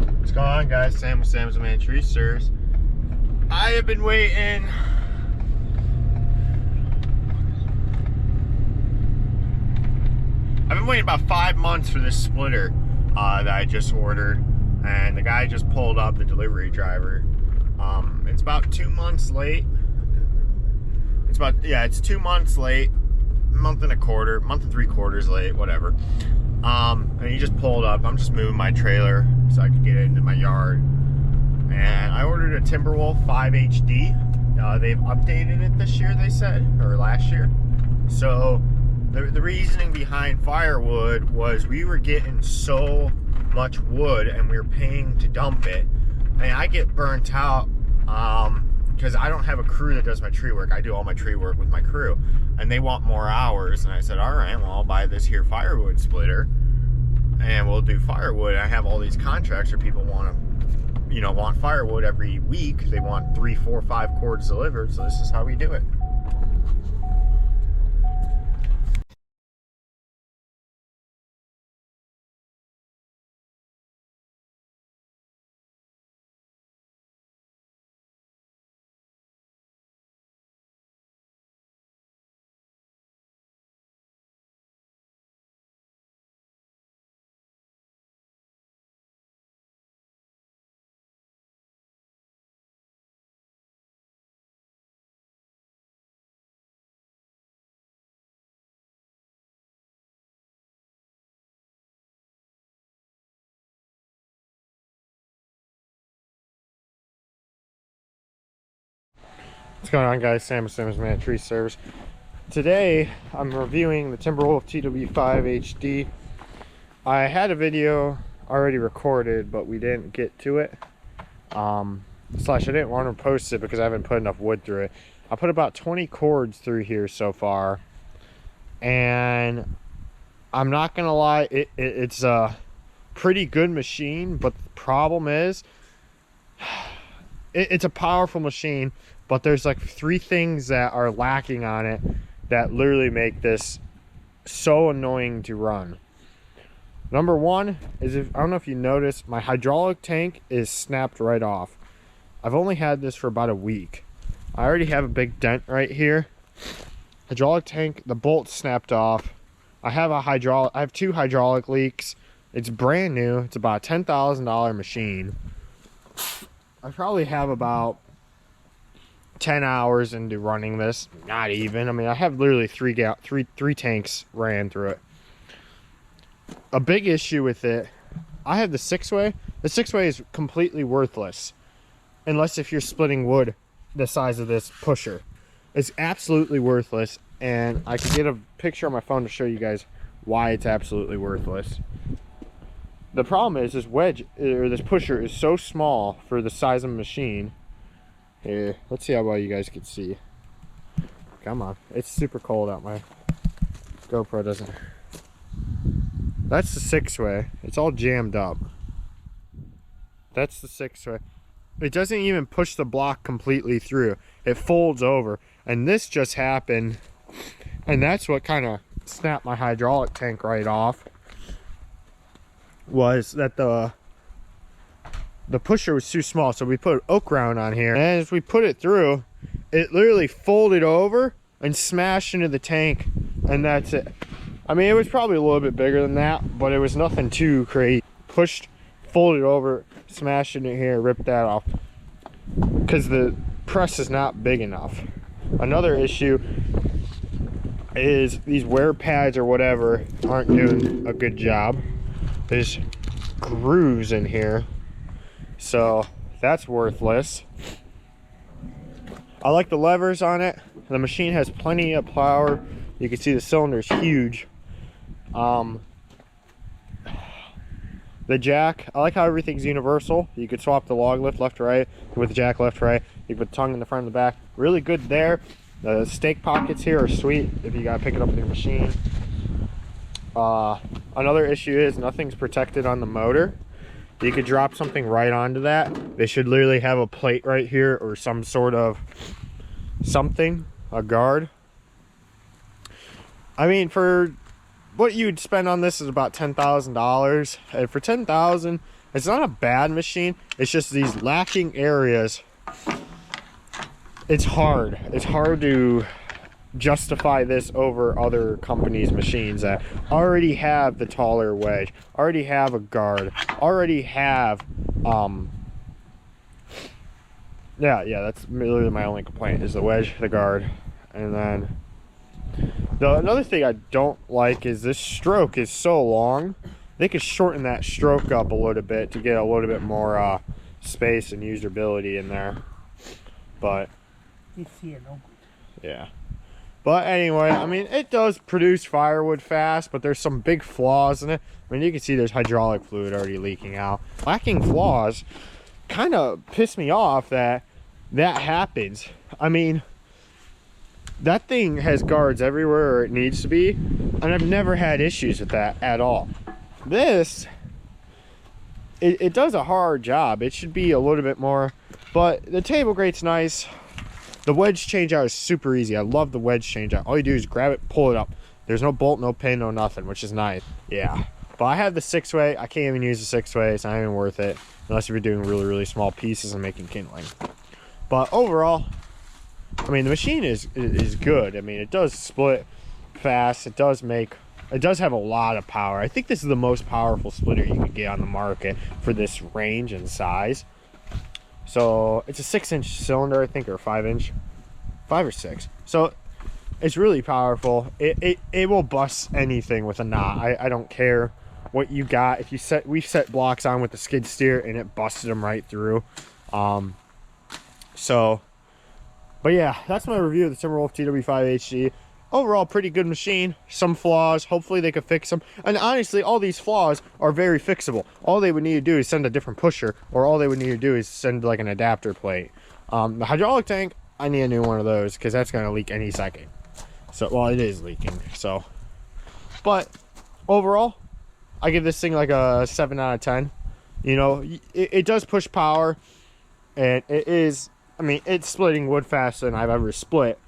What's going on, guys? Sam with Sam's Man Tree Service. I have been waiting. I've been waiting about 5 months for this splitter that I just ordered, and the guy just pulled up, the delivery driver. It's about 2 months late. It's 2 months late, month and 3/4 late, whatever. And he just pulled up. I'm just moving my trailer so I could get it into my yard. And I ordered a Timberwolf 5HD. They've updated it this year, they said, or last year. So the reasoning behind firewood was we were getting so much wood and we were paying to dump it. And I get burnt out because I don't have a crew that does my tree work. I do all my tree work with my crew, and they want more hours. And I said, all right, well, I'll buy this here firewood splitter and we'll do firewood. And I have all these contracts where people want firewood every week. They want 3, 4, 5 cords delivered. So this is how we do it. What's going on, guys? Sam with Sam's Man Tree Service. Today I'm reviewing the Timberwolf tw5hd. I had a video already recorded, but we didn't get to it. I didn't want to post it because I haven't put enough wood through it. I put about 20 cords through here so far, and I'm not gonna lie, it's a pretty good machine, but the problem is it's a powerful machine, but there's like 3 things that are lacking on it that literally make this so annoying to run. Number one is, I don't know if you noticed, my hydraulic tank is snapped right off. I've only had this for about a week. I already have a big dent right here. Hydraulic tank, the bolt snapped off. I have 2 hydraulic leaks. It's brand new. It's about a $10,000 machine. I probably have about 10 hours into running this. Not even. I mean, I have literally three tanks ran through it. A big issue with it, I have the 6-way. The 6-way is completely worthless unless if you're splitting wood the size of this pusher. It's absolutely worthless, and I can get a picture on my phone to show you guys why it's absolutely worthless. The problem is this wedge, or this pusher, is so small for the size of a machine. Here, let's see how well you guys can see. Come on, it's super cold out. My GoPro doesn't. That's the 6-way. It's all jammed up. That's the 6-way. It doesn't even push the block completely through. It folds over, and this just happened, and that's what kind of snapped my hydraulic tank right off. Was that the pusher was too small, so we put oak round on here, and as we put it through, it literally folded over and smashed into the tank, and that's it. I mean, it was probably a little bit bigger than that, but it was nothing too crazy. Pushed, folded over, smashed into here, ripped that off because the press is not big enough. Another issue is these wear pads or whatever aren't doing a good job. There's grooves in here, so that's worthless. I like the levers on it. The machine has plenty of power. You can see the cylinder's huge. The jack, I like how everything's universal. You could swap the log lift left to right with the jack left to right. You can put the tongue in the front and the back. Really good there. The stake pockets here are sweet if you gotta pick it up with your machine. Another issue is nothing's protected on the motor. You could drop something right onto that. They should literally have a plate right here or some sort of something, a guard. I mean, for what you'd spend on this is about $10,000, and for $10,000, It's not a bad machine. It's just these lacking areas. It's hard. It's hard to justify this over other companies' machines that already have the taller wedge, already have a guard, already have yeah, that's literally my only complaint is the wedge, the guard. And then another thing I don't like is this stroke is so long. They could shorten that stroke up a little bit to get a little bit more space and usability in there. But yeah. But anyway, I mean, it does produce firewood fast, but there's some big flaws in it. I mean, you can see there's hydraulic fluid already leaking out. Lacking flaws kind of piss me off that happens. I mean, that thing has guards everywhere it needs to be, and I've never had issues with that at all. This, it does a hard job. It should be a little bit more, but the table grate's nice. The wedge changeout is super easy. I love the wedge changeout. All you do is grab it, pull it up. There's no bolt, no pin, no nothing, which is nice. Yeah. But I have the 6-way. I can't even use the 6-way. It's not even worth it unless you're doing really, really small pieces and making kindling. But overall, I mean, the machine is good. I mean, it does split fast. It does have a lot of power. I think this is the most powerful splitter you could get on the market for this range and size. So it's a 6-inch cylinder, I think, or 5-inch, 5 or 6. So it's really powerful. It will bust anything with a knot. I don't care what you got. If you we set blocks on with the skid steer and it busted them right through. But yeah, that's my review of the Timberwolf tw5hd. Overall, pretty good machine. Some flaws. Hopefully they could fix them. And honestly, all these flaws are very fixable. All they would need to do is send a different pusher, or all they would need to do is send like an adapter plate. The hydraulic tank, I need a new one of those because that's going to leak any second. So, well, it is leaking. So, but overall, I give this thing like a 7 out of 10. You know, it does push power, and it is, I mean, it's splitting wood faster than I've ever split.